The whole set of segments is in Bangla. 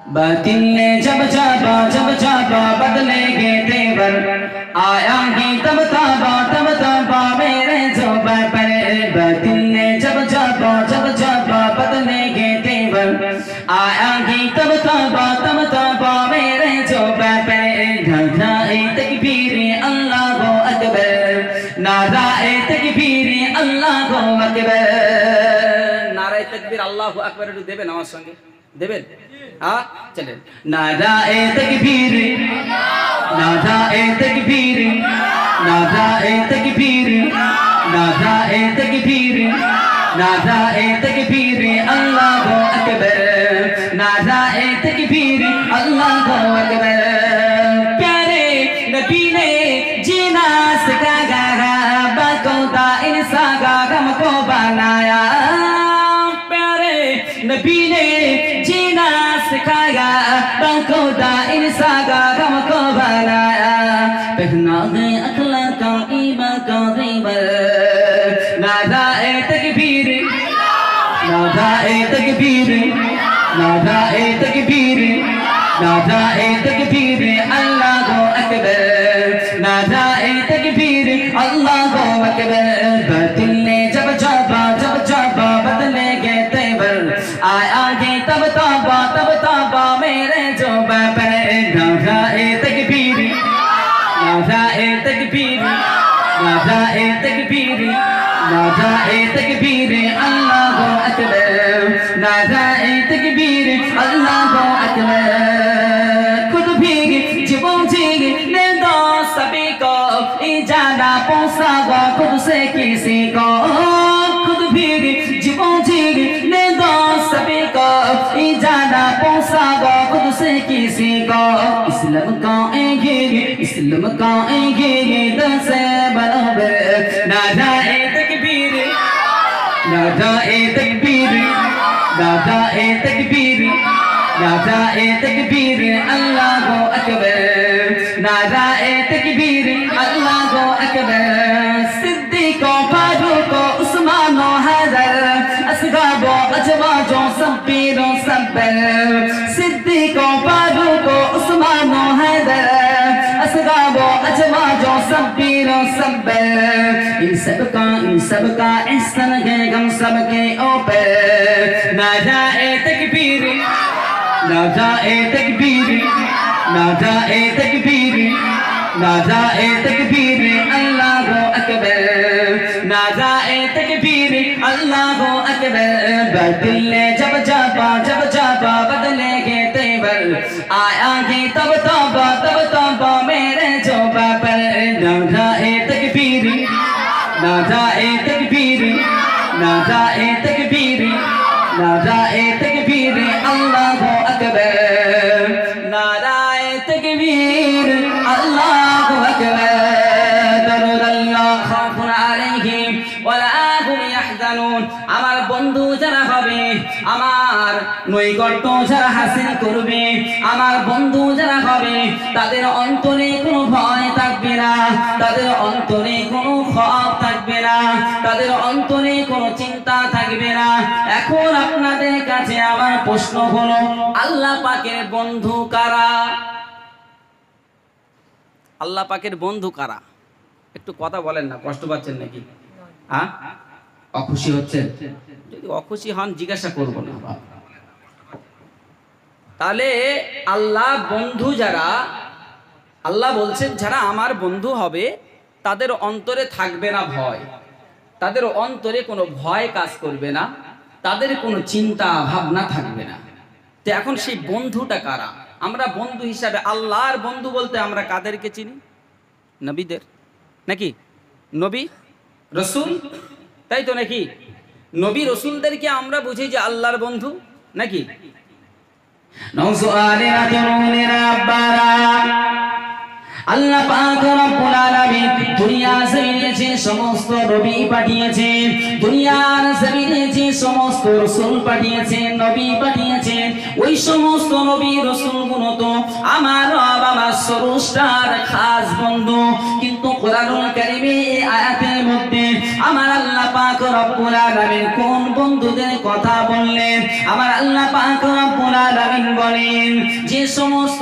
बातिल ने जब चापा बदलेंगे तेवर, आया ही तब ताबा मेरे ज़ुबान पर। बातिल ने जब चापा बदलेंगे तेवर, आया ही तब ताबा मेरे ज़ुबान पर। नाराए तकबीर अल्लाहु अकबर, नाराए तकबीर अल्लाहु अकबर। नाराए तकबीर अल्लाहु अकबर একটু দেবেন আমার সঙ্গে, দেবেন? हाँ चलें। नाराए तकबीर, नाराए तकबीर, नाराए तकबीर, नाराए तकबीर, नाराए तकबीर अल्लाहु अकबर, नाराए तकबीर अल्लाहु अकबर। प्यारे नबी ने जीना सिखाया, बखुदा इंसान का हमको बनाया। प्यारे नबी ने जीना सिखाया, बखुदा इंसान का हमको बनाया। पहना है अखलाक का ईमान का ज़ेवर, नाराए तकबीर, नाराए तकबीर, नाराए तकबीर, नाराए तकबीर अल्लाहु अकबर, नाराए तकबीर अल्लाहु अकबर। बातिल ने जब चापा बदलेंगे तेवर, आएंगे तब ताबा मेरे ज़ुबान पर। नाराए तकबीर, नाराए तकबीर, नाराए तकबीर, नाराए तकबीर अल्लाहु अकबर, नाराए तकबीर अल्लाहु अकबर। खुद भी जीवन ने दो सभी को, इजाज़त पहुंचा खुद से किसी को। खुद भी जीवन ने दो सभी को, इजाज़त पहुंचा खुद से किसी को। इस्लाम का दर से बराबर, नाराए तकबीर, नाराए तकबीर, नाराए तकबीर, नाराए तकबीर अल्लाहु अकबर, नाराए तकबीर अल्लाहु अकबर। सिद्दीक़ फारूक उस्मान हैदर, असग़ाब अजवाज सब्बीर सब्बर। सिद्दीक़ फारूक उस्मान हैदर, असग़ाब अजवाज सब्बीर सब्बर। इन सबका एहसान है गम सबके ऊपर। नाराए तकबीर, नाराए तकबीर, नाराए तकबीर, नाराए तकबीर अल्लाहु अकबर, नाराए तकबीर अल्लाहु अकबर। बातिल ने जब चापा बदलेंगे तेवर, आएंगे तब ताबा मेरे ज़ुबान पर। नाराए तकबीर, नाराए तकबीर, नाराए तकबीर, नाराए तकबीर अल्लाहु अकबर, नाराए तकबीर अल्लाहु अकबर। दरुदल्लाह खाफुन अलैहिम ওয়ালা হুম ইয়াহজানুন। আমার বন্ধু যারা হবে, আমার নৈকট্য যারা হাসিল করবে, আমার বন্ধু যারা হবে, তাদের অন্তরে কোনো ভয় থাকবে না, তাদের অন্তরে কোনো খৌফ থাকবে না, তাদের অন্তরে কোনো চিন্তা থাকবে না। এখন আপনাদের কাছে আমার প্রশ্ন হলো, আল্লাহ পাকের বন্ধু কারা? আল্লাহ পাকের বন্ধু কারা? একটু কথা বলেন না, কষ্ট পাচ্ছেন নাকি? হ্যাঁ, অখুশি হচ্ছেন? যদি অখুশি হন জিজ্ঞাসা করবো না। তাহলে আল্লাহ বন্ধু যারা, আল্লাহ বলছেন যারা আমার বন্ধু হবে তাদের অন্তরে থাকবে না ভয়, তাদের অন্তরে কোনো ভয় কাজ করবে না, তাদের কোনো চিন্তা ভাবনা থাকবে না। তো এখন সেই বন্ধুটা কারা? আমরা বন্ধু হিসাবে আল্লাহর বন্ধু বলতে আমরা কাদেরকে চিনি? নবীদের, নাকি? নবী রসুল, তাই তো নাকি? নবী রসুলদেরকে আমরা বুঝি যে আল্লাহর বন্ধু, নাকি? আল্লাহ পাক রব্বুল আলামিন দুনিয়া জমিনে যে সমস্ত নবী পাঠিয়েছেন, দুনিয়ার জমিনে যে সমস্ত রাসূল পাঠিয়েছেন, নবী পাঠিয়েছেন, ওই সমস্ত নবী রাসূলগুলো তো আমার রব আমার স্রষ্টার খাস বন্ধু। কিন্তু কোরআনুল কারীমে এই আয়াতের মধ্যে আমার আল্লাহ পাক রব্বুল আলামিন কোন বন্ধুদের কথা বললেন? আমার আল্লাহ পাক রব্বুল আলামিন বলেন, যে সমস্ত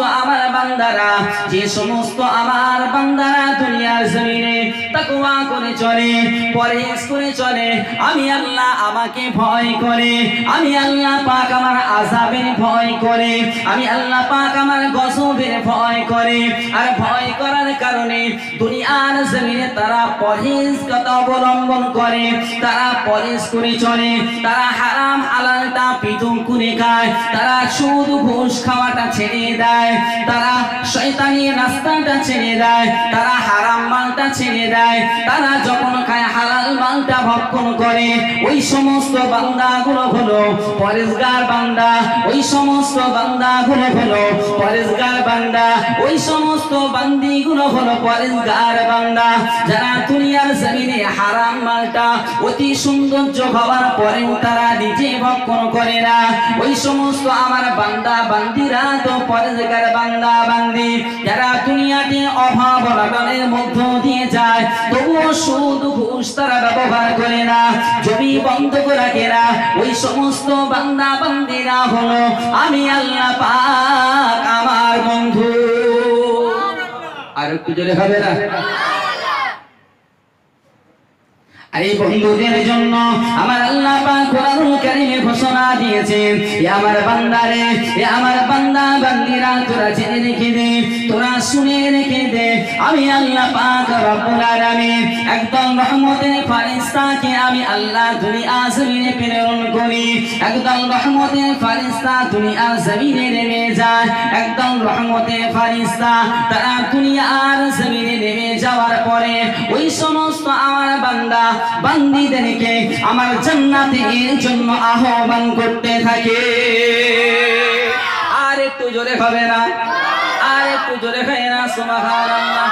আমার বান্দারা দুনিয়ার জমিনে তাকওয়া করে চলে, পরহেজ করে চলে, আমি আল্লাহ আমাকে ভয় করে, আমি আল্লাহ পাক আমার আযাবের ভয় করে, আমি আল্লাহ পাক আমার গজবের ভয় করে, আর ভয় করার কারণে দুনিয়ার জমিনে তারা পরহেজগাতা অবলম্বন করে, তারা পরহেজ করে চলে, তারা হারাম হালালটা পৃথক করে খায়, তারা সুদ ঘুষ খাওয়াটা ছেড়ে দেয়, তারা শয়তানি রাস্তাটা ছেড়ে দেয়, তারা হারাম মালটা ছেড়ে দেয়, তারা যখন খায় হালাল মালটা ভক্ষণ করে, ওই সমস্ত বান্দাগুলো হলো পরহেজগার বান্দা, ওই সমস্ত বান্দাগুলো হলো পরহেজগার বান্দা, ওই সমস্ত বান্দিগুলো হলো পরহেজগার বান্দা, যারা দুনিয়ার জমিনে হারাম মালটা অতি সৌন্দর্য হওয়ার পরেও তারা নিজে ভক্ষণ করে না, ওই সমস্ত আমার বান্দা বান্দিরা তো পরহেজগার বান্দা বান্দি, যারা দুনিয়াতে অভাব অনটনের মধ্য দিয়ে যায়, তবুও সুদ ঘুষ তারা ব্যবহার করে না, জমি বন্ধক রাখে না, ওই সমস্ত বান্দা বান্দিরা হলো আমি আল্লাহ পাক আমার বন্ধু। আর একটু জোরে হবে না? আর এই বন্ধুদের জন্য আমার আল্লাহ পাক কোরআনুল কারীমে ঘোষণা দিয়েছেন, এ আমার বান্দারে, এ আমার বান্দা বান্দিরা, তোরা জেনে রেখে দে, তোরা শুনে রেখে দে, আমি আল্লাহ পাক রব্বুল আলামিন একদম রহমতের ফেরেশতাকে আমি আল্লাহ দুনিয়া জমিনে প্রেরণ করি, একদম রহমতের ফেরেশতা দুনিয়া জমিনে নেমে যায়, একদম রহমতের ফেরেশতা তারা দুনিয়ার জমিনে নেমে যাওয়ার পরে ওই সমস্ত আমার বান্দা বান্দীদেরকে আমার জান্নাতের জন্য আহ্বান করতে থাকে। আর একটু জোরে হবে না? আর একটু জোরে হয় না? সুবহানাল্লাহ।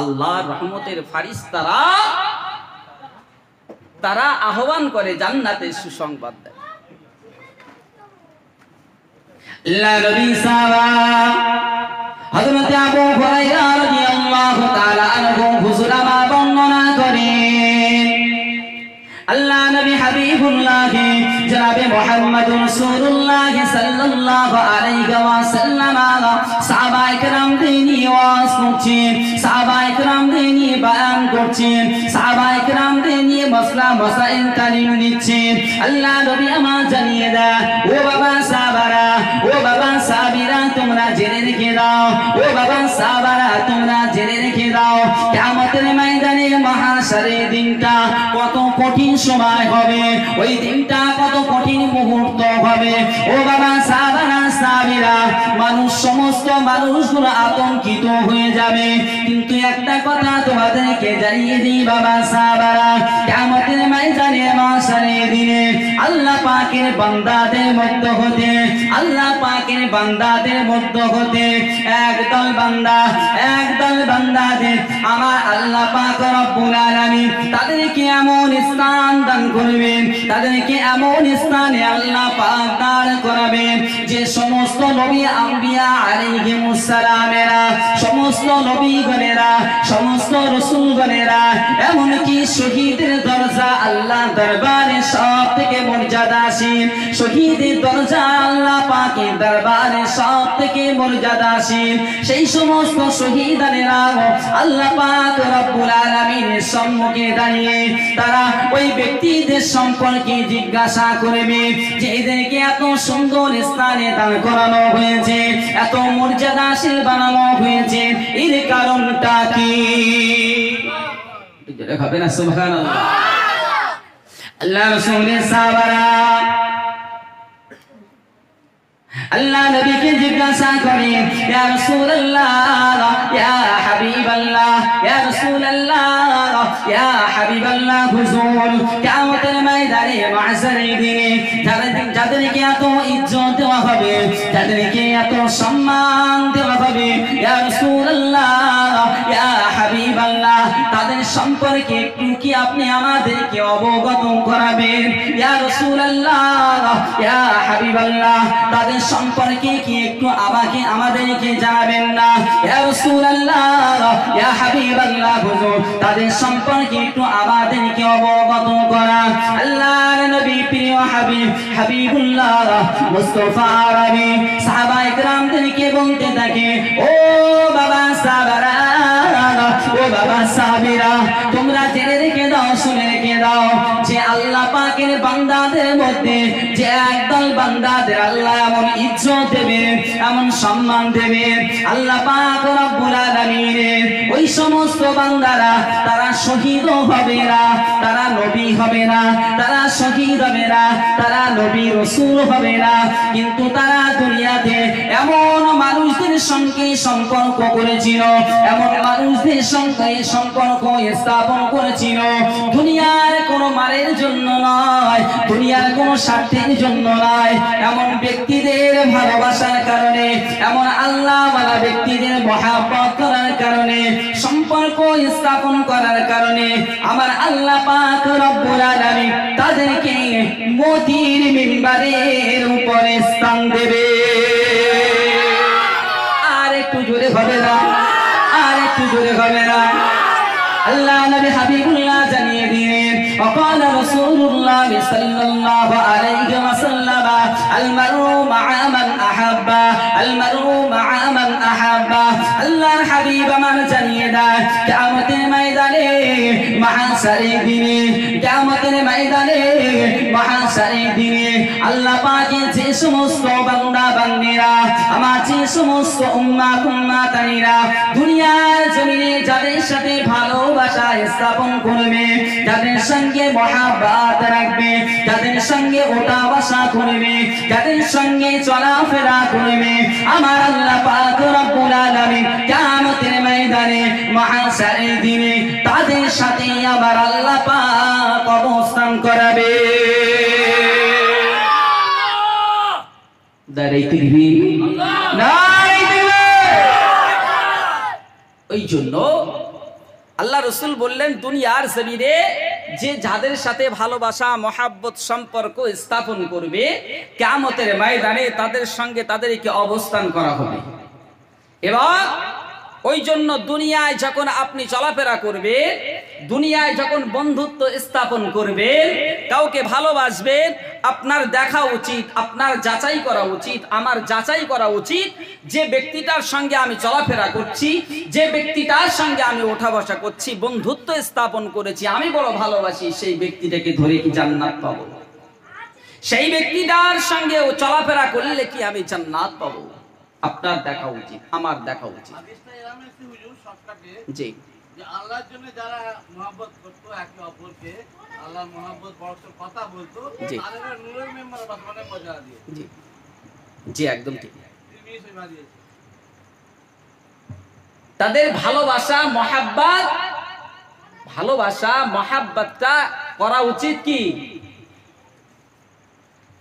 আল্লাহর রহমতের ফেরেশতারা তারা আহ্বান করে জান্নাতের সুসংবাদ দেয়। আল্লাহ নবী হযরত আবু হুরায়রা রাদিয়াল্লাহু তাআলা আনহু হুজুরামা বর্ণনা করেন, আল্লাহ নবী হাবিবুল্লাহ জনাবে মুহাম্মদুর রাসূলুল্লাহ সাল্লাল্লাহু আলাইহি ওয়াসাল্লাম সাহাবায়ে কেরামদের নিয়ে ওয়াজ করছেন, সাহাবায়ে কেরামদের নিয়ে বয়ান করছেন, সাহাবায়ে কেরামদের নিয়ে মাসলা মাসাইল তালিম দিচ্ছেন। আল্লাহ নবী আমার জানিয়ে দেয়, ও বাবা সাহাবারা, ও বাবা সাহাবীরা, তোমরা জেনে রেখে দাও, ও বাবা সাহাবারা তোমরা জেনে রেখে দাও, কিয়ামতের ময়দানে মাহশারের দিনটা কত কঠিন সময় হবে, ওই দিনটা কত কঠিন মুহূর্ত হবে। ও বাবা সাহাবারা সাহাবীরা, মানুষ সমস্ত মানুষগুলো আতঙ্কিত হয়ে যাবে, কিন্তু একটা কথা তোমাদেরকে জানিয়ে দিই বাবা সাহাবারা, কিয়ামতের ময়দানে মাহশারের দিনে আল্লাহ পাকের বান্দাদের মধ্য হতে, আল্লাহ পাকের বান্দাদের মধ্য হতে একদল বান্দাদের আমার আল্লাহ পাক রব্বুল আলামিন তাদেরকে এমন স্থান দান করবেন, তাদেরকে এমন স্থানে আল্লাহ পাক দান করাবেন যে সমস্ত নবী আম্বিয়া আলাইহিমুস সালামেরা, সমস্ত নবীগণেরা, সমস্ত রাসূলগণেরা, এমনকি শহীদের দরজা আল্লাহ দরবারে সব থেকে মর্যাদাশীল, শহীদের দরজা আল্লাহ পাকের দরবারে সব থেকে মর্যাদাশীল, সেই সমস্ত শহীদানেরা আল্লাহ পাক রব্বুল আলামিনের সম্মুখে দাঁড়িয়ে তারা ওই ব্যক্তিদের সম্পর্কে জিজ্ঞাসা করবে যে এদেরকে এত সুন্দর স্থানে দান করানো হয়েছে, এত মর্যাদাশীল বানানো হয়েছে, এর কারণটা কি? হবে না? সুবহানাল্লাহ। আল্লাহ রাসূলের সাহাবারা আল্লাহ নবীকে জিজ্ঞাসা করেন, ইয়া রাসূলুল্লাহ, ইয়া হাবিবাল্লাহ, ইয়া রাসূলুল্লাহ, ইয়া হাবিবাল্লাহ, হুজুর কিয়ামতের ময়দানে মাহশারের দিনে যাদেরকে এত ইজ্জত দেওয়া হবে, যাদেরকে এত সম্মান দেওয়া হবে, ইয়া রাসূলুল্লাহ, ইয়া হাবিবাল্লাহ, তাদের সম্পর্কে একটু কি আপনি আমাদেরকে অবগত করাবেন। ইয়া রাসূলুল্লাহ, ইয়া হাবিবাল্লাহ, তাদের সম্পর্কে কি একটু আমাদেরকে জানাবেন না? ইয়া রাসূলুল্লাহ, ইয়া হাবিবাল্লাহ, হুজুর তাদের সম্পর্কে একটু আমাদেরকে অবগত করা। আল্লাহর নবী প্রিয় হাবিবুল্লাহ মুস্তাফা আরবি সাহাবায়ে কেরামদেরকে বলতে থাকে, ও বাবা সাহাবারা, ও বাবা সাহাবীরা, তোমরা জেনে রেখে দাও, শুনে রেখে দাও যে আল্লাহ পাকের বান্দাদের মধ্যে যে একদল বান্দাদের আল্লাহ এমন ইজ্জত দেবে, এমন সম্মান দেবে, আল্লাহ পাক রব্বুল আলামিনের ওই সমস্ত বান্দারা তারা শহীদ হবে না, তারা নবী হবে না, তারা শহীদ হবে না, তারা নবী রাসূল হবে না, কিন্তু তারা দুনিয়াতে এমন মানুষদের সঙ্গে সম্পর্ক করেছিল, এমন মানুষদের সঙ্গে সম্পর্ক স্থাপন করেছিল, দুনিয়ার কোনো মালের জন্য নয়, দুনিয়ার কোনো স্বার্থের জন্য নয়, এমন ব্যক্তিদের ভালোবাসার কারণে, এমন আল্লাহওয়ালা ব্যক্তিদের মহব্বত করার কারণে, সম্পর্ক স্থাপন করার কারণে আমার আল্লাহ পাক রব্বুল আলামিন তাদেরকে মদির মিম্বারের উপরে স্থান দেবে। আর একটু জোরে হবে না, আর একটু জোরে হবে না। আল্লাহ নবী হাবিবুল্লাহ জানিয়ে দিলেন, وقال رسول الله صلى الله عليه وسلم المرء مع من أحب، المرء مع من أحب। আল্লাহর হাবিব আমার জানিয়ে দেয় কিয়ামতের ময়দানে, মাহশারের দিনে, কিয়ামতের ময়দানে, মাহশারের দিনে আল্লাহ পাকের যে সমস্ত বান্দা বান্দীরা, আমার যে সমস্ত উম্মাতানিরা দুনিয়ার জমিনে যাদের সাথে ভালোবাসা স্থাপন করবে, যাদের সঙ্গে মহাব্বত রাখবে, যাদের সঙ্গে ওঠা বসা করবে, যাদের সঙ্গে চলাফেরা করবে, আমার আল্লাহ পাক রব্বুল আলামিন কিয়ামতের ময়দানে মাহশারের দিনে তাদের সাথে আমার আল্লাহ পাক অবস্থান করাবে। দাঁড়াই তাকবীর, নারে তাকবীর। ওই জন্য আল্লাহ রসুল বললেন, দুনিয়ার জমিনে যে যাদের সাথে ভালোবাসা মহাব্বত সম্পর্ক স্থাপন করবে, কিয়ামতের ময়দানে তাদের সঙ্গে তাদেরকে অবস্থান করা হবে। এবং ওই জন্য দুনিয়ায় যখন আপনি চলাফেরা করবেন, দুনিয়ায় যখন বন্ধুত্ব স্থাপন করবেন, কাউকে ভালোবাসবেন, আপনার দেখা উচিত, আপনার যাচাই করা উচিত, আমার যাচাই করা উচিত যে ব্যক্তিটার সঙ্গে আমি চলাফেরা করছি, যে ব্যক্তিটার সঙ্গে আমি ওঠা বসা করছি, বন্ধুত্ব স্থাপন করেছি, আমি বড় ভালোবাসি, সেই ব্যক্তিটাকে ধরে কি জান্নাত পাবো? সেই ব্যক্তিটার সঙ্গে চলাফেরা করলে কি আমি জান্নাত পাবো? আপনার দেখা উচিত, আমার দেখা উচিত। জি, আল্লাহর জন্য যারা মহব্বত করতো একে অপরকে, আল্লাহর মহব্বত বড় কথা বলতো, তাদের নূরের মেম্বার বর্তমানে মজা দিয়ে। জি জি, একদম ঠিক। তাদের ভালোবাসা মহাব্বত, ভালোবাসা মহাব্বতটা করা উচিত কি?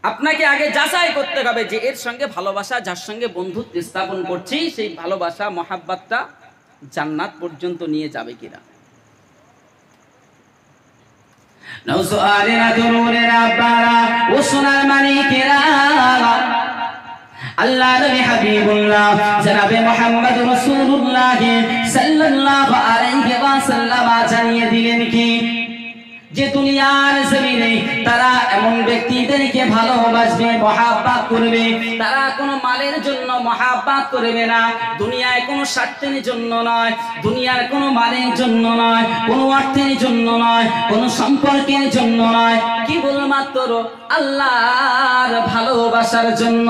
আপনাকে আগে যাচাই করতে হবে যে এর সঙ্গে ভালোবাসা, যার সঙ্গে বন্ধুত্ব স্থাপন করছি, সেই ভালোবাসা মহাব্বতটা জান্নাত পর্যন্ত নিয়ে যাবে কিনা। আল্লাহ নবী হাবিবুল্লাহ জনাবে মুহাম্মদ রাসূলুল্লাহ সাল্লাল্লাহু আলাইহি ওয়াসাল্লাম জানিয়ে দিলেন কি, যে দুনিয়ার জমিনে তারা এমন ব্যক্তিদেরকে ভালোবাসবে, মহাব্বত করবে, তারা কোনো মালের জন্য মহাব্বত করবে না, দুনিয়ায় কোনো স্বার্থের জন্য নয়, দুনিয়ার কোনো মালের জন্য নয়, কোনো অর্থের জন্য নয়, কোনো সম্পর্কের জন্য নয়, কেবলমাত্র আল্লাহর ভালোবাসার জন্য।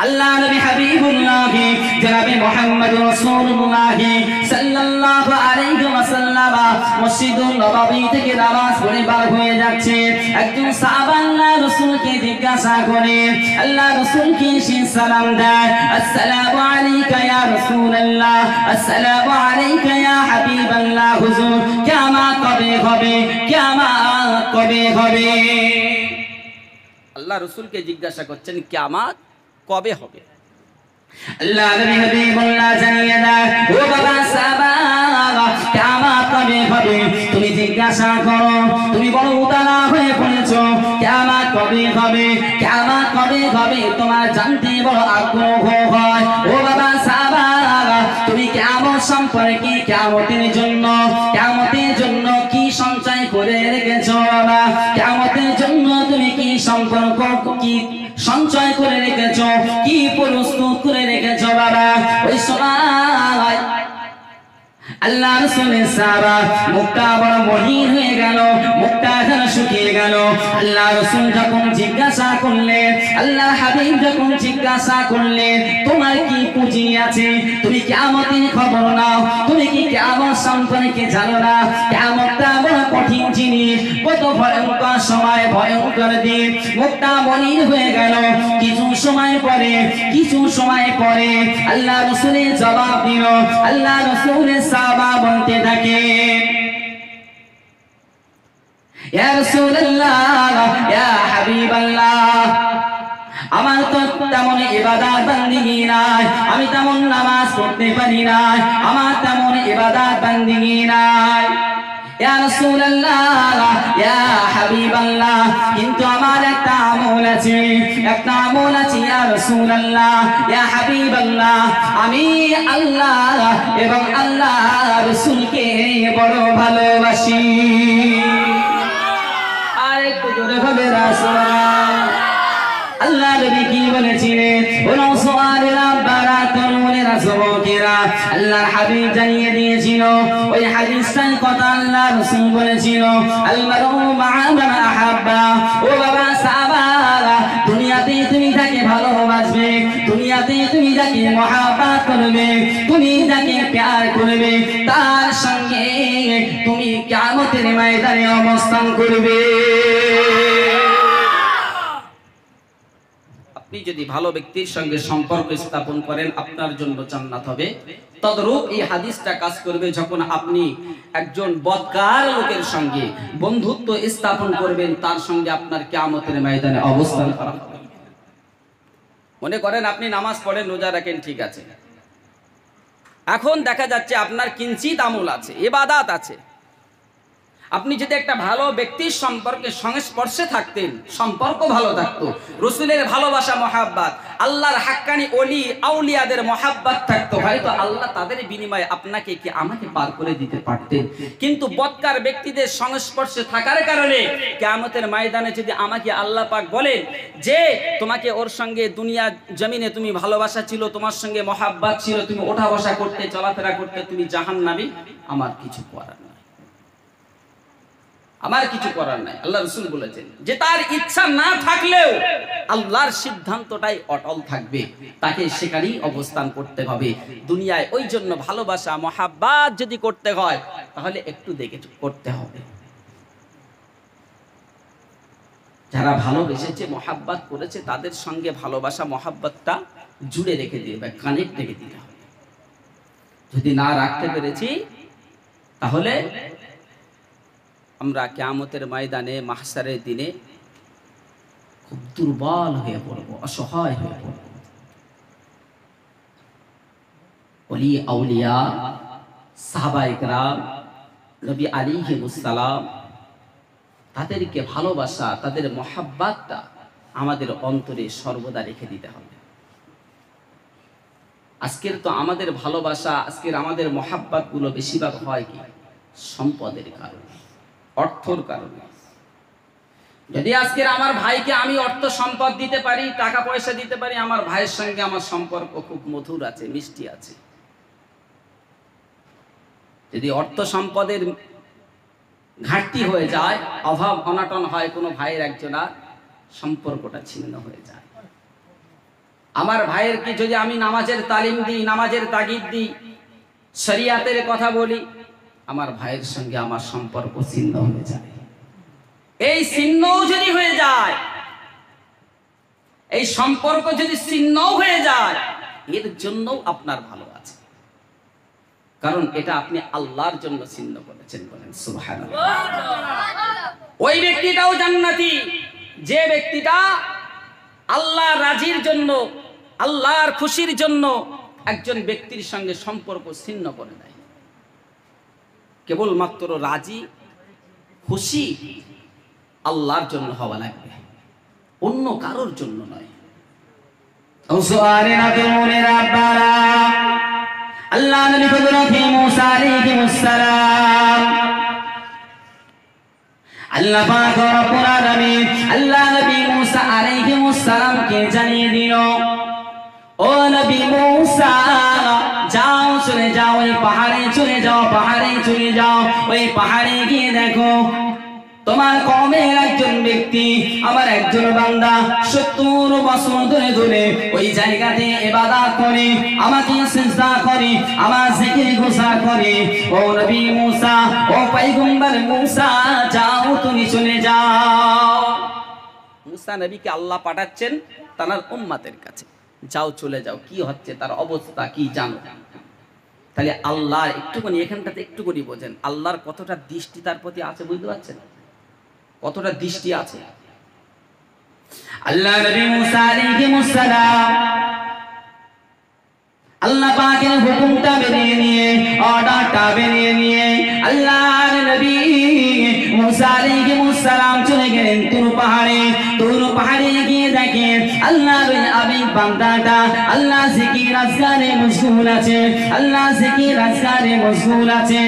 আল্লাহ নবী হাবিবুল্লাহ জনাবে মুহাম্মদ রাসূলুল্লাহ সাল্লাল্লাহু আলাইহি ওয়াসাল্লাম মসজিদুন নববী থেকে নামাজ পড়ে বার হয়ে যাচ্ছে। একজন সাহাবা আল্লাহ রাসূলকে জিজ্ঞাসা করে, আল্লাহ রাসূলকে সে সালাম দেয়, আসসালামু আলাইকা ইয়া রাসূলুল্লাহ, আসসালামু আলাইকা ইয়া হাবিবাল্লাহ, হুজুর কিয়ামত কবে হবে, কিয়ামত কবে হবে? আল্লাহ রাসূলকে জিজ্ঞাসা করছেন কিয়ামত কবে হবে। আল্লাহ নবী হাবিবুল্লাহ জানিয়ে দেয়, ও বাবা সাহাবা, কিয়ামত কবে হবে তুমি জিজ্ঞাসা করো। তুমি বড় উতালা হয়ে পড়েছো, কিয়ামত কবে হবে, কিয়ামত কবে হবে তোমার জানতে বড় আগ্রহ হয়। ও বাবা সাহাবা, তুমি কিয়ামত সম্পর্কে, কিয়ামতের জন্য কি সঞ্চয় করে রেখেছো বাবা? কিয়ামতের জন্য তুমি কি সম্পর্ক, কি সঞ্চয় করে রেখেছো, কি প্রস্তুত করে রেখেছো বাবা? ওই সময় আল্লাহ রাসূলের সাহাবা মুখটা বড় মলিন হয়ে গেল, মুখটা যেন শুকিয়ে গেল। আল্লাহ রাসূল যখন জিজ্ঞাসা করলেন, আল্লাহ হাবিব যখন জিজ্ঞাসা করলেন, তোমার কি পুঁজি আছে? তুমি কিয়ামতের খবর নাও, তুমি কি কিয়ামত সম্পর্কে জানো না? কিয়ামতটা বড় কঠিন জিনিস, কত ভয়ঙ্কর সময়, ভয়ঙ্কর দিন। মুখটা মলিন হয়ে গেল। কিছু সময় পরে আল্লাহ রাসূলের জবাব দিল। আল্লাহ রাসূলের সাহাবা বলতে থাকে, ইয়া রাসূলুল্লাহ, ইয়া হাবিবাল্লাহ, আমার তো তেমন ইবাদত বান্দিগি নাই, আমি তেমন নামাজ পড়তে পারি না, আমার তেমন ইবাদত বান্দিগি নাই। ইয়া রাসূলুল্লাহ, ইয়া হাবিবাল্লাহ, কিন্তু আমার একটা আমল আছে, ইয়া রাসূলুল্লাহ, ইয়া হাবিবাল্লাহ, আমি আল্লাহ এবং আল্লাহ রাসূলকে বড় ভালোবাসি। আর একটু জোরে হবে রাসূলুল্লাহ। আল্লাহ নবী কি বলেছিলেন? ওরা সোয়ালেরা বারাতুনেরা যুবকেরা, আল্লাহর হাবিব জানিয়ে দিয়েছিল ওই হাদিসটার কথা। আল্লাহ রাসূল বলেছিল, আল মারউ মা'a মান আহাব্বা। ও বাবা সাহাবা, দুনিয়াতে তুমি যাকে ভালোবাসবে, দুনিয়াতে তুমি যাকে মহব্বত করবে, তুমি যাকে প্যার করবে, তার সঙ্গে তুমি কিয়ামতের ময়দানে অবস্থান করবে। আপনি যদি ভালো ব্যক্তির সঙ্গে সম্পর্ক স্থাপন করেন, আপনার জন্য জান্নাত হবে। তদরূপ এই হাদিসটা কাজ করবে যখন আপনি একজন বদকার লোকের সঙ্গে বন্ধুত্ব স্থাপন করবেন, তার সঙ্গে আপনার কিয়ামতের ময়দানে অবস্থান করা হবে। মনে করেন আপনি নামাজ পড়েন, রোজা রাখেন, ঠিক আছে। এখন দেখা যাচ্ছে আপনার কিঞ্চিত আমল আছে, ইবাদত আছে। আপনি যদি একটা ভালো ব্যক্তির সম্পর্কে সংস্পর্শে থাকতেন, সম্পর্ক ভালো থাকতো, রাসূলের ভালোবাসা, মহাব্বত, আল্লাহর হাক্কানি ওলি আউলিয়াদের মহাব্বত থাকতো, হয়তো আল্লাহ তাদের বিনিময়ে আপনাকে কি আমাকে পার করে দিতে পারতেন। কিন্তু বদকার ব্যক্তিদের সংস্পর্শে থাকার কারণে কিয়ামতের ময়দানে যদি আমাকে আল্লাহ পাক বলেন যে তোমাকে ওর সঙ্গে দুনিয়া জমিনে তুমি ভালোবাসা ছিল, তোমার সঙ্গে মহাব্বত ছিল, তুমি ওঠা বসা করতে, চলাফেরা করতে, তুমি জাহান্নামী, আমার কিছু করার নাই, আমার কিছু করার নাই। আল্লাহ রাসূল বলেছেন যে তার ইচ্ছা না থাকলেও আল্লাহর সিদ্ধান্তটাই অটল থাকবে, তাকে সেখানেই অবস্থান করতে হবে দুনিয়ায়। ওই জন্য ভালোবাসা, মহাব্বত যদি করতে হয় তাহলে একটু দেখে করতে হবে। যারা ভালোবেসেছে, মহাব্বত করেছে, তাদের সঙ্গে ভালোবাসা, মহাব্বতটা জুড়ে রেখে দিবে, কানেক্ট রেখে দিতে হবে। যদি না রাখতে পেরেছি তাহলে আমরা কিয়ামতের ময়দানে, মাহশারের দিনে খুব দুর্বল হয়ে পড়ব, অসহায় হয়ে পড়ব। ওলি আউলিয়া, সাহাবায়ে কেরাম, নবী আলাইহিস সালাম, তাদেরকে ভালোবাসা, তাদের মহাব্বতটা আমাদের অন্তরে সর্বদা রেখে দিতে হবে। আজকের তো আমাদের ভালোবাসা, আজকের আমাদের মহাব্বত গুলো বেশিরভাগ হয় কি সম্পদের কারণে, অর্থর কারণে। যদি আজকের আমার ভাইকে আমি অর্থ সম্পদ দিতে পারি, টাকা পয়সা দিতে পারি, আমার ভাইয়ের সঙ্গে আমার সম্পর্ক খুব মধুর আছে, মিষ্টি আছে। যদি অর্থ সম্পদের ঘাটতি হয়ে যায়, অভাব অনাটন হয় কোনো ভাইয়ের একজনের, সম্পর্কটা ছিন্ন হয়ে যায়। আমার ভাইয়ের কি যদি আমি নামাজের তালিম দিই, নামাজের তাগিদ দিই, শরিয়াতের কথা বলি, আমার ভাইয়ের সঙ্গে আমার সম্পর্ক ছিন্ন হয়ে যায়। এই ছিন্নও যদি হয়ে যায়, এই সম্পর্ক যদি ছিন্ন হয়ে যায়, এর জন্য আপনার ভালো আছে, কারণ এটা আপনি আল্লাহর জন্য ছিন্ন করেছেন। বলেন সুবহানাল্লাহ। ওই ব্যক্তিটাও জান্নাতি যে ব্যক্তিটা আল্লাহর রাজির জন্য, আল্লাহর খুশির জন্য একজন ব্যক্তির সঙ্গে সম্পর্ক ছিন্ন করে দেয়। কেবলমাত্র রাজি খুশি আল্লাহর জন্য হওয়া লাগবে, অন্য কারোর জন্য নয়। আল্লাহ নবী হযরত মুসা আলাইহিস সালাম আল্লাহ পাক রব্বুল আলামিন আল্লাহ নবী মুসা আলাইহিস সালামকে জানিয়ে দিল, ও নবী মুসা যাও, চলে যাও ওই পাহাড়ে চলে যাও, পাহাড়ে চলে যাও, ওই পাহাড়ে গিয়ে দেখো তোমার কওমের একজন ব্যক্তি, আমার একজন বান্দা 70 বছর ধরে ধরে ওই জায়গাতে ইবাদত করে, আমাকে সিজদা করে, আমার জিকির গোসা করে। ও নবী মুসা, ও পয়গম্বর মুসা, যাও তুমি চলে যাও। মুসা নবীকে আল্লাহ পাঠাচ্ছেন তার উম্মতের কাছে, যাও চলে যাও, কি হচ্ছে তার অবস্থা কি জানো। তাহলে আল্লাহ একটুখানি এখানটাতে একটুখানি বোঝেন আল্লাহর কতটা দৃষ্টি তার প্রতি আছে, বুঝতে পারছেন কতটা দৃষ্টি আছে। আল্লাহ নবী মুসা আলাইহিস সালাম আল্লাহ পাকের হুকুমটা বেরিয়ে নিয়ে, অর্ডারটা বেরিয়ে নিয়ে আল্লাহর নবী মুসা আলাইহিস সালাম চলে গেলেন তুর পাহাড়ে। তুর পাহাড়ে গিয়ে দেখেন আল্লাহর ওই আবেগ বান্দাটা আল্লাহ জিকির আজকারে মশগুল আছে, আল্লাহ জিকির আজকারে মশগুল আছে।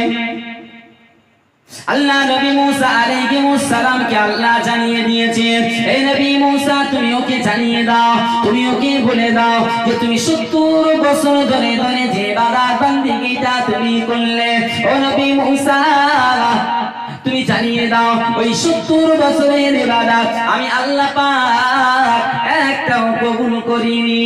আল্লাহ নবী মুসা আলাইহিস সালামকে আল্লাহ জানিয়ে দিয়েছেন, এই নবী মুসা তুমি ওকে জানিয়ে দাও, তুমি ওকে বলে দাও যে তুমি 70 বছর ধরে ধরে যে ইবাদত বন্দেগীটা তুমি করলে, ও নবী মুসা তুমি জানিয়ে দাও ওই 70 বছরের ইবাদত আমি আল্লাহ পাক একটাও কবুল করিনি।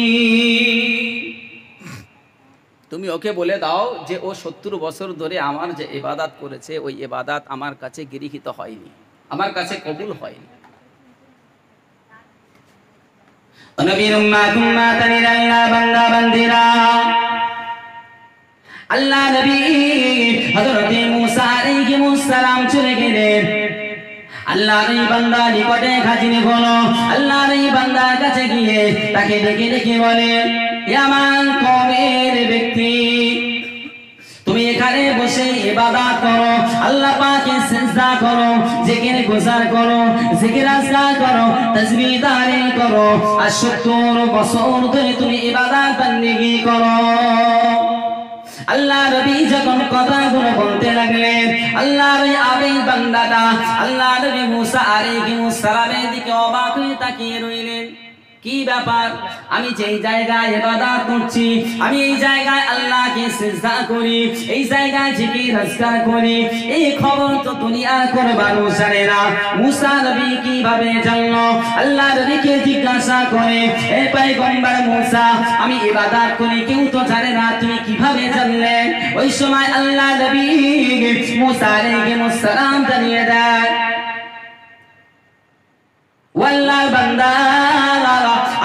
তুমি ওকে বলে দাও যে ও 70 বছর ধরে আমার যে ইবাদত করেছে ওই ইবাদত আমার কাছে গৃহীত হয়নি, আমার কাছে কবুল হয়নি। নবীর উম্মাতুন আল্লাহ বান্দা বান্দিরা, আল্লাহ নবী হযরত মুসা আলাইহিস সালাম চলে গেলেন আল্লাহর এই বান্দা নিকটে হাজির হলো। আল্লাহর এই বান্দার কাছে গিয়ে তাকে ডেকে ডেকে বলে, হে আমার কওমের ব্যক্তি, তুমি এখানে বসে ইবাদত করো, আল্লাহ পাকে সিজদা করো, জিকির গুজার করো, জিকির আজকার করো, তাসবিহ তাহলিল করো, আর 70 বছর ধরে তুমি ইবাদত বন্দেগী করো। আল্লাহ নবী যখন কথাগুলো বলতে লাগলেন আল্লাহর ওই আবেগ বান্দাটা আল্লাহ নবী মুসা আলাইহিস সালামের দিকে অবাক হয়ে তাকিয়ে রইলেন। কি ব্যাপার, আমি যেই জায়গায় ইবাদত করছি, আমি এই জায়গায় আল্লাহকে সিজদা করি, এই জায়গায় জিকির আজকার করি, এই খবর তো দুনিয়ার কোনো মানুষ জানে না। মুসা নবী কিভাবে জানলো? আল্লাহ নবীকে জিজ্ঞাসা করে, হে পয়গম্বর মুসা, আমি ইবাদত করি কেউ তো জানে না, তুমি কিভাবে জানলে? ওই সময় আল্লাহ নবী মুসা আলাইহিস সালাম জানিয়ে দেয়, ওয়াল্লাহ বান্দা,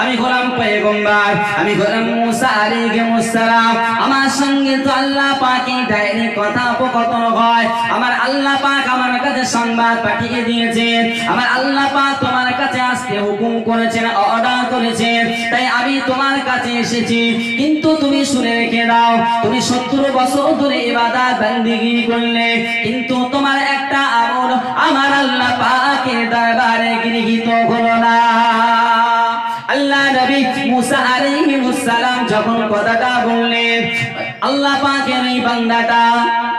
আমি হলাম পয়গম্বর, আমি হলাম মুসা আলাইহিস সালাম। আমার সঙ্গে তো আল্লাহ পাকের ডাইরেক্ট কথোপকথন হয়। আমার আল্লাহ পাক আমার কাছে সংবাদ পাঠিয়ে দিয়েছেন, আমার আল্লাহ পাক তোমার কাছে আসতে হুকুম করেছেন, অর্ডার করেছেন, তাই আমি তোমার কাছে এসেছি। কিন্তু তুমি শুনে রেখে দাও, তুমি 70 বছর ধরে ইবাদত বন্দেগী করলে, কিন্তু তোমার একটা আমল আমার আল্লাহ পাকের দরবারে গৃহীত হলো না। আল্লাহ নবী মুসা আলাইহিস সালাম যখন কথাটা বললেন, আল্লাহ পাকের এই বান্দাটা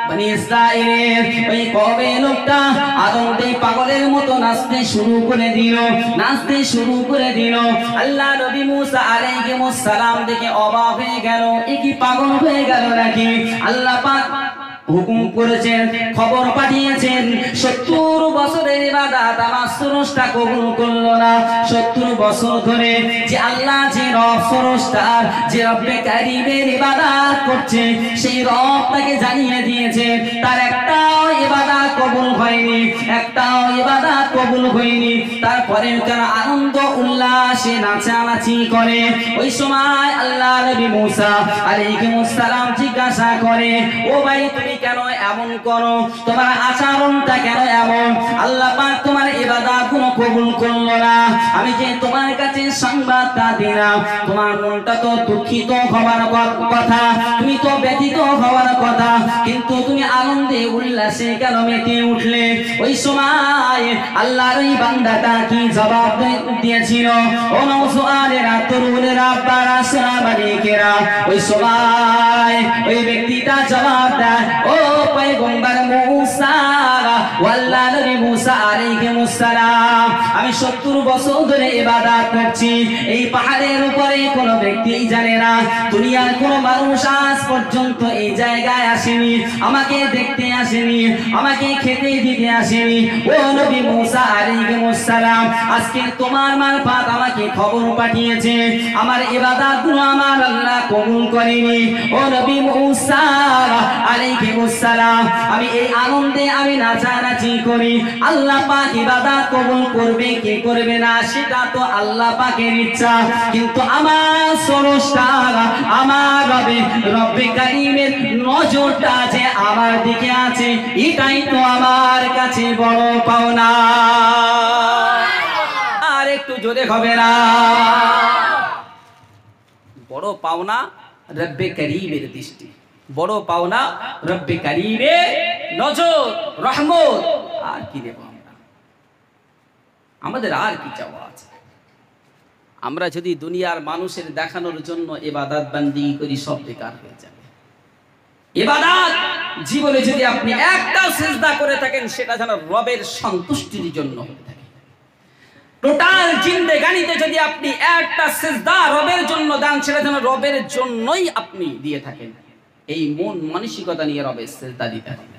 বনি ইসরাঈলের ওই কওমের লোকটা আদমতে পাগলের মতো নাচতে শুরু করে দিল, নাচতে শুরু করে দিল। আল্লাহ নবী মুসা আলাইহিস সালাম দেখে অবাক হয়ে গেল, এ কি পাগল হয়ে গেল নাকি? আল্লাহ পাক হুকুম করেছেন, খবর পাঠিয়েছেন, 70 বছরের ইবাদত আমার স্রষ্টা কবুল করলো না। 70 বছর ধরে যে আল্লাহ, যে রব স্রষ্টার, যে রব্বে কারীমের ইবাদত করছে, সেই রব তাকে জানিয়ে দিয়েছে তার একটাও ইবাদত কবুল হয়নি, একটাও ইবাদত কবুল হয়নি। তারপরে কেন আনন্দ উল্লাসে নাচানাচি করে? ওই সময় আল্লাহ নবী মুসা আলাইহিস সালাম জিজ্ঞাসা করে, ও ভাই তুমি কেন এমন করো? তোমার আচরণটা কেন এমন? আল্লাহ পাক তোমার ইবাদত গুলো কবুল করলো না। আমি যে তোমার কাছে সংবাদটা দিলাম, তোমার মনটা তো দুঃখিত হওয়ার কথা, তুমি তো ব্যথিত হওয়ার কথা, কিন্তু তুমি আনন্দে উল্লাসে কেন মেতে উঠলে? ওই সময় আল্লাহর ওই বান্দাটা কি জবাব দিয়েছিল? ও নওজোয়ানেরা, তরুণেরা, আব্বারা, সোনামানিকেরা, ওই সময় ওই ব্যক্তিটা জবাব দেয়, ও পয়গম্বর মুসা, আল্লাহর নবী মুসা আলাইহিস সালাম, আমি 70 বছর ধরে ইবাদত করছি, এই পাহাড়ের উপরে কোনো ব্যক্তি জানে না, দুনিয়ার কোনো মানুষ আজ পর্যন্ত এই জায়গায় আসেনি, আমাকে দেখতে আসেনি, আমাকে খেতে দিতে আসেনি। ও নবী মুসা আলাইহিস সালাম, আজকে তোমার মারফত আমাকে খবর পাঠিয়েছে, আমার ইবাদতগুলো আমার আল্লাহ কবুল করেনি। ও নবী মুসা আলাইহিস সালাম, আমি এই আনন্দে আমি নাচানাচি করি, আল্লাহ পাক ইবাদত কবুল করবে কি করবে না সেটা তো আল্লাহ পাকের ইচ্ছা, কিন্তু আমার স্রষ্টা আমার রব্বে কারীমের নজরটা যে আমার দিকে আছে, এটাই তো আমার কাছে বড় পাওনা। আর একটু জোরে হবে না? বড় পাওনা রব্বে কারীমের দৃষ্টি, বড় পাওনা রব্বে কারীমের নজর, রহমত। আর কি দেব আমরা? আমাদের আর কি চাওয়া আছে? আমরা যদি দুনিয়ার মানুষের দেখানোর জন্য ইবাদত বান্দি করি, সব বেকার হয়ে যাবে। ইবাদত জীবনে যদি আপনি একটা সিজদা করে থাকেন, সেটা যেন রবের সন্তুষ্টির জন্য হয়ে থাকে। টোটাল জিন্দেগানিতে যদি আপনি একটা সিজদা রবের জন্য দেন, সেটা যেন রবের জন্যই আপনি দিয়ে থাকেন। এই মন মানসিকতা নিয়ে রবের সিজদা দিতে হবে।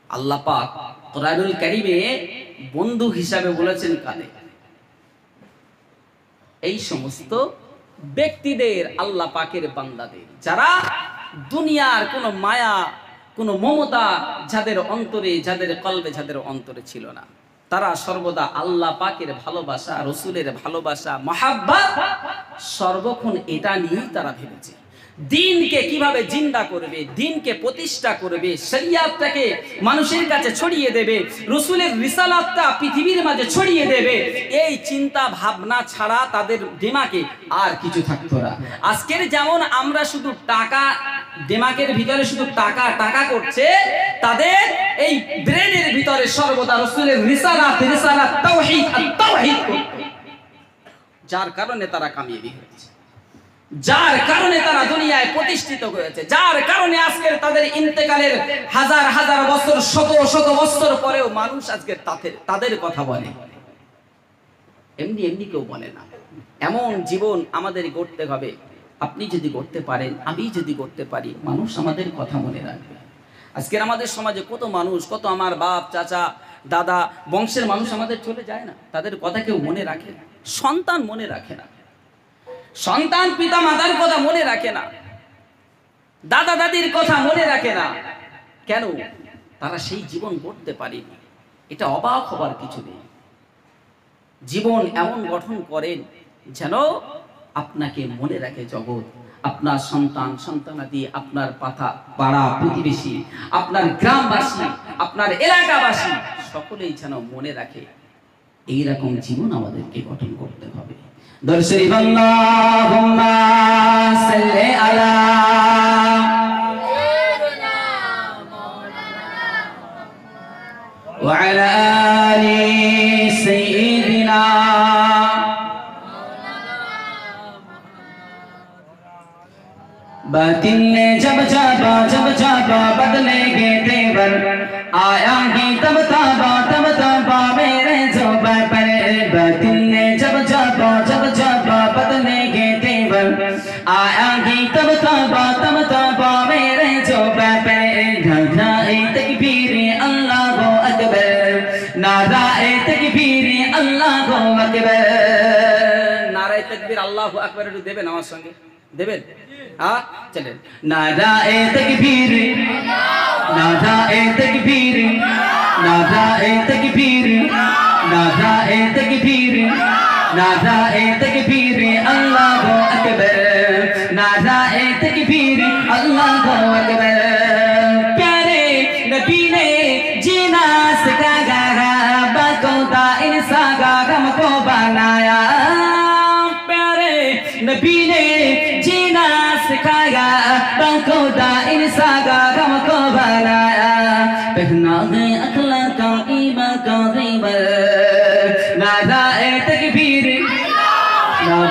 আল্লাহ পাক কোরআনুল কারীমে বন্ধু হিসাবে বলেছেন কাদের? এই সমস্ত ব্যক্তিদের, আল্লাহ পাকের বান্দাদের, যারা দুনিয়ার কোনো মায়া, কোনো মমতা যাদের অন্তরে, যাদের কলবে, যাদের অন্তরে ছিল না, তারা সর্বদা আল্লাহ পাকের ভালোবাসা, রসুলের ভালোবাসা, মাহাব্বত সর্বক্ষণ এটা নিয়েই তারা ভেবেছে। দিনকে কিভাবে জিন্দা করবে, দিনকে প্রতিষ্ঠা করবে, শরিয়াতটাকে মানুষের কাছে ছড়িয়ে দেবে, রসুলের রিসালাতটা পৃথিবীর মাঝে ছড়িয়ে দেবে, এই চিন্তা ভাবনা ছাড়া তাদের দিমাগে আর কিছু থাকতো না। আজকের যেমন আমরা শুধু টাকা, দিমাগের ভিতরে শুধু টাকা টাকা করছে, তাদের এই ব্রেনের ভিতরে সর্বদা রসুলের রিসালাত, তাওহীদ, তাওহীদ করতে, যার কারণে তারা কামিয়াবি হয়েছে, যার কারণে তারা দুনিয়ায় প্রতিষ্ঠিত হয়েছে, যার কারণে আজকের তাদের ইন্তেকালের হাজার হাজার বছর, শত শত বছর পরেও মানুষ আজকে তাদের কথা বলে, এমনি এমনি কেউ বলে না। এমন জীবন আমাদের গড়তে হবে। আপনি যদি গড়তে পারেন, আমি যদি গড়তে পারি, মানুষ আমাদের কথা মনে রাখবে। আজকের আমাদের সমাজে কত মানুষ, কত আমার বাপ, চাচা, দাদা, বংশের মানুষ আমাদের চলে যায় না, তাদের কথা কেউ মনে রাখে না। সন্তান মনে রাখে না, সন্তান পিতা মাতার কথা মনে রাখে না, দাদা দাদির কথা মনে রাখে না। কেন? তারা সেই জীবন গড়তে পারেনি। এটা অবাক হবার কিছু নেই। জীবন এমন গঠন করেন যেন আপনাকে মনে রাখে জগৎ, আপনার সন্তান, সন্তানাদি, আপনার পাড়া প্রতিবেশী, আপনার গ্রামবাসী, আপনার এলাকাবাসী, সকলেই যেন মনে রাখে। এইরকম জীবন আমাদেরকে গঠন করতে হবে। দরুদ শরীফ আল্লাহুম্মা সাল্লি আলা ওয়া আলা আলি সাইয়্যিদিনা बातिल ने जब जाबा बदलेंगे तेवर, आएंगे तब ताबा मेरे ज़ुबान पर। बातिल ने जब जाबा बदलेंगे तेवर, आएंगे तब ताबा मेरे ज़ुबान पर। नाराए तकबीर अल्लाहु अकबर, नाराए तकबीर अल्लाहु अकबर। नाराए तकबीर अल्लाहु अकबर একটু দেবেন আমার সঙ্গে, দেবেন? हाँ चले। नाराए तकबीर, नाराए तकबीर, नाराए तकबीर, नाराए तकबीर, नाराए तकबीर अल्लाहु अकबर, नाराए तकबीर अल्लाहु अकबर। प्यारे नबी ने जीना सिखाया,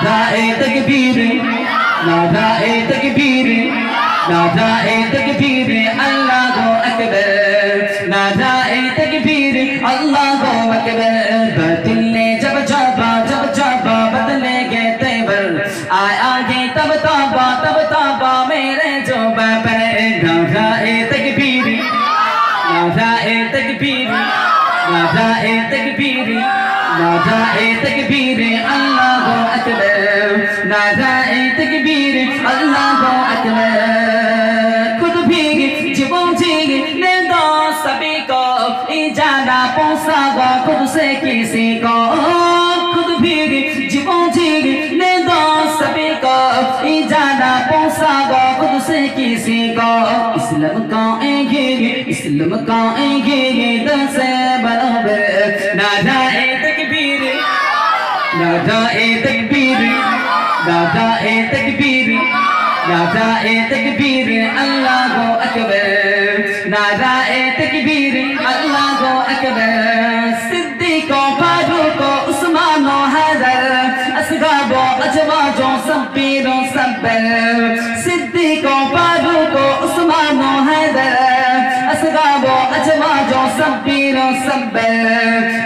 नाराए तकबीर नाराए तकबीर नाराए तकबीर अल्लाहु अकबर नाराए तकबीर अल्लाहु अकबर बातिल ने जब जाबा बदलेंगे तेवर आएंगे तब ताबा मेरे जो बाबर नाराए तकबीर नाराए तकबीर नाराए तकबीर नाराए तकबीर अल्लाहु अकबर नाराए तकबीर अल्लाहु अकबर खुद भी जीवन जीने दो सभी को इजारा पहुंचाओ खुद से किसी को खुद भी जीवन जीने दो सभी को इजारा पहुंचाओ खुद से किसी को इस्लाम का दस बराबर नाराए तकबीर नाराए तकबीर नाराए तकबीर नाराए तकबीर अल्लाहु अकबर नाराए तकबीर अल्लाहु अकबर सिद्दीक़ फारूक उस्मान हैदर असगाब अजवाज सब्बीर सब्बर सिद्दीक़ फारूक उस्मान हैदर असगाब अजवाज सब्बीर सब्बर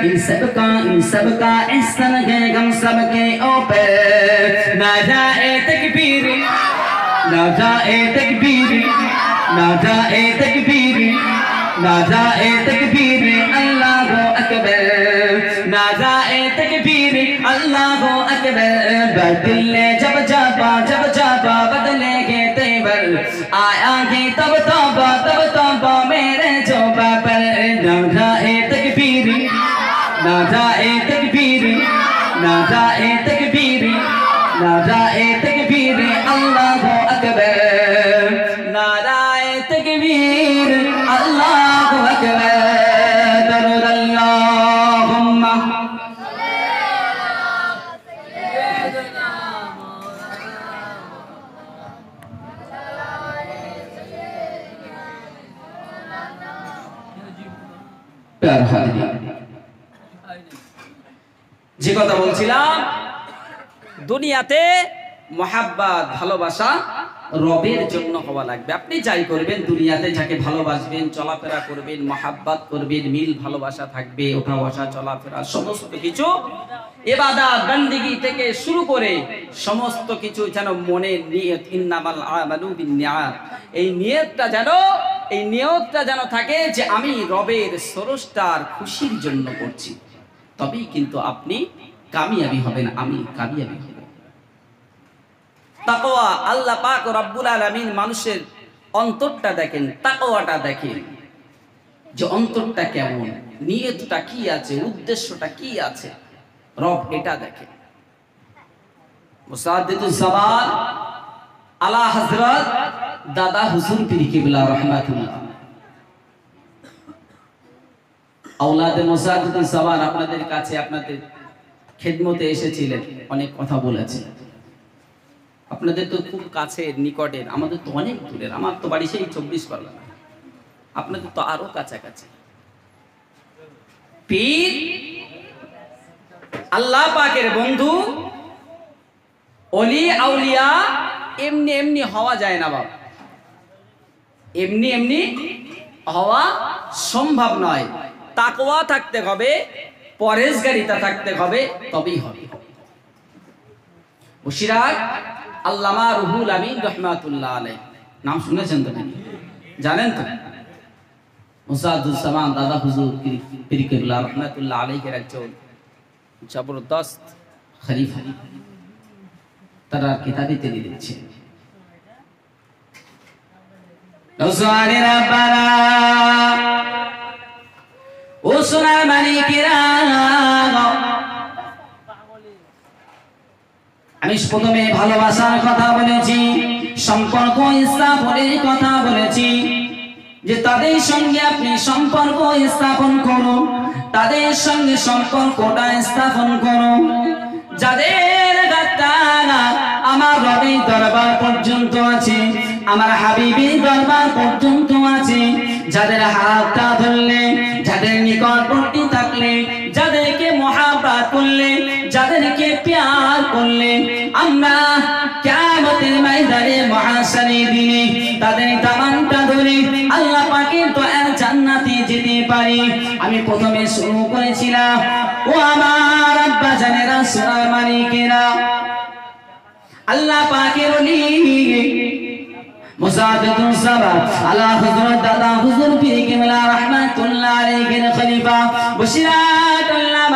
इन सबका एहसान है गम सबके ऊपर नाराए तकबीर नाराए तकबीर नाराए तकबीर नाराए तकबीर अल्लाहु अकबर नाराए तकबीर अल्लाहु अकबर बातिल ने जब जाबा बदलेंगे तेवर आएंगे तब तौबा मेरे जो बाबर नाराए तकबीर नाराए तकबीर नाराए तकबीर नाराए तकबीर अल्लाहु अकबर नाराए तकबीर अल्लाहु अकबर दरूद अल्लाहुम्मा प्यार हाजिर যে কথা বলছিলাম দুনিয়াতে মোহাব্বত ভালোবাসা রবের জন্য হওয়া লাগবে আপনি যাই করবেন দুনিয়াতে যাকে ভালোবাসবেন চলাফেরা করবেন মোহাব্বত করবেন মিল ভালোবাসা থাকবে ওঠা বসা চলাফেরা সমস্ত কিছু ইবাদত বندگی থেকে শুরু করে সমস্ত কিছু যেন মনের নিয়ত ইন্নামাল আমালু বিন্নিয়াত এই নিয়তটা যেন থাকে যে আমি রবের স্রষ্টার খুশির জন্য করছি তবেই কিন্তু আপনি কামিয়াবি হবেন আমি কামিয়াবি হব তাকওয়া আল্লাহ পাক রব্বুল আলামিন মানুষের অন্তরটা দেখেন তাকওয়াটা দেখেন যে অন্তরটা কেমন নিয়তটা কি আছে উদ্দেশ্যটা কি আছে রব এটা দেখে মুসাদ্দিদুজ জামান আলা হযরত দাদা হুজুর পীর কিবলা রাহমাতুল্লাহ আওলাদে মুসাদ্দিদুজ জামান আপনাদের কাছে আপনাদের খেদমতে এসেছিলেন অনেক কথা বলেছেন আপনাদের তো খুব কাছের নিকটের আমাদের তো অনেক দূরের আমার তো বাড়ি সেই 24 পরগনা আপনাদের তো আরো কাছাকাছি পীর আল্লাহ পাকের বন্ধু ওলি আউলিয়া এমনি এমনি হওয়া যায় না বাবা এমনি এমনি হওয়া সম্ভব নয় তাকওয়া থাকতে হবে পরেশগারিতা থাকতে হবে তবেই হবে মুশিরাক আল্লামা রুহুল আমিন রাহমাতুল্লাহ আলাইহি নাম শুনেছেন তো জানেন তো মুসাদ্দিদুজ জামান দাদা হুজুর পীর কিবলা রাহমাতুল্লাহ আলাইহি এর একজন জবরদস্ত খলিফা তারা কিতাবে তিনি দিচ্ছেন নওসানিরা পারা ও সোনার মানিকেরা আমি প্রথমে ভালোবাসার কথা বলেছি সম্পর্ক স্থাপনের কথা বলেছি যে তাদের সঙ্গে আপনি সম্পর্ক স্থাপন করুন তাদের সঙ্গে সম্পর্কটা স্থাপন করুন যাদের গাত্তা আমার রবের দরবার পর্যন্ত আছে আমার হাবিবের দরবার পর্যন্ত আছে যাদের হাতটা ধরলে যাদের নিকটবর্তী থাকলে যাদেরকে মহাব্বত করলে, যাদেরকে প্যার করলে আমরা কিয়ামতের ময়দানে মহাশারের দিনে তাদের দামানটা ধরে আল্লাহ পাকের দয়ার জান্নাতে যেতে পারি। আমি প্রথমে শুরু করেছিলাম, ও আমার আব্বা জানেরা, সোনার মালিকেরা, আল্লাহ পাকের ওলি মুসাদ্দিদুস সাবা আলা হযরত দাদা হুজুর পীর কিবলা রাহমাতুল্লাহ আলাইহির খলিফা বশিরাতুল্লাহ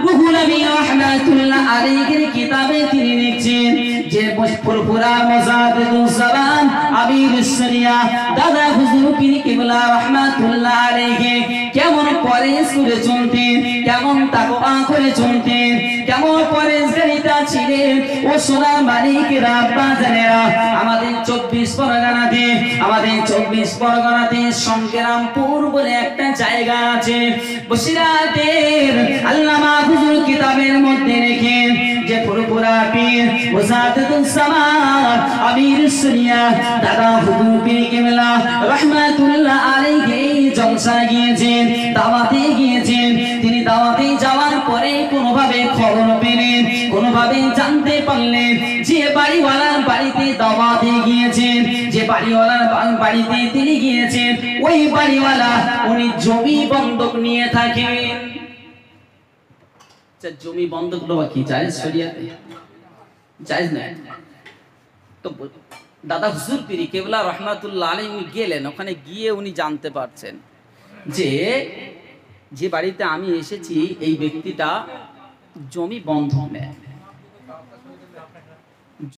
রুহুল আমিন রাহমাতুল্লাহ আলাইহির কিতাবে তিনি লিখছেন যে পুরপুরা মুসাদ্দিদুস সাবা আমিরুস শরিয়া দাদা হুজুর পীর কিবলা রাহমাতুল্লাহ আলাইহি কেমন পরেশ করে চলতেন, কেমন তাকওয়া করে চলতেন, কেমন পরেশগারিতা ছিলেন। ও সোনার মালিকেরা, আব্বা জানেরা, আমাদের 24 পরগনাতে, আমাদের 24 পরগনাতে সংগ্রামপুর বলে একটা জায়গা আছে। বসিরাতের আল্লামা হুজুর কিতাবের মধ্যে রেখেন যে পুরপুরা পীর মুসাদ্দিদুস সামাদ আমিরুস শরিয়া দাদা হুজুর পীর কিবলা রাহমাতুল্লাহ আলাইহি জলসা গিয়েছেন, দাওয়াতে গিয়েছেন। তিনি দাওয়াতে যাওয়ার পরে কোনোভাবে খবর পেলেন, কোনোভাবে জানতে পারলেন যে বাড়িওয়ালার বাড়িতে দাওয়াতে গিয়েছেন, যে বাড়িওয়ালার বাড়িতে তিনি গিয়েছেন, ওই বাড়িওয়ালা উনি জমি বন্ধক নিয়ে থাকেন। জমি বন্ধক নেওয়া কি জায়েজ শরিয়াতে? জায়েজ না। তো দাদা হুজুর পীর কিবলা রাহমাতুল্লাহ আলাইহি উনি গেলেন, ওখানে গিয়ে উনি জানতে পারছেন যে যে বাড়িতে আমি এসেছি এই ব্যক্তিটা জমি বন্ধক নেয়।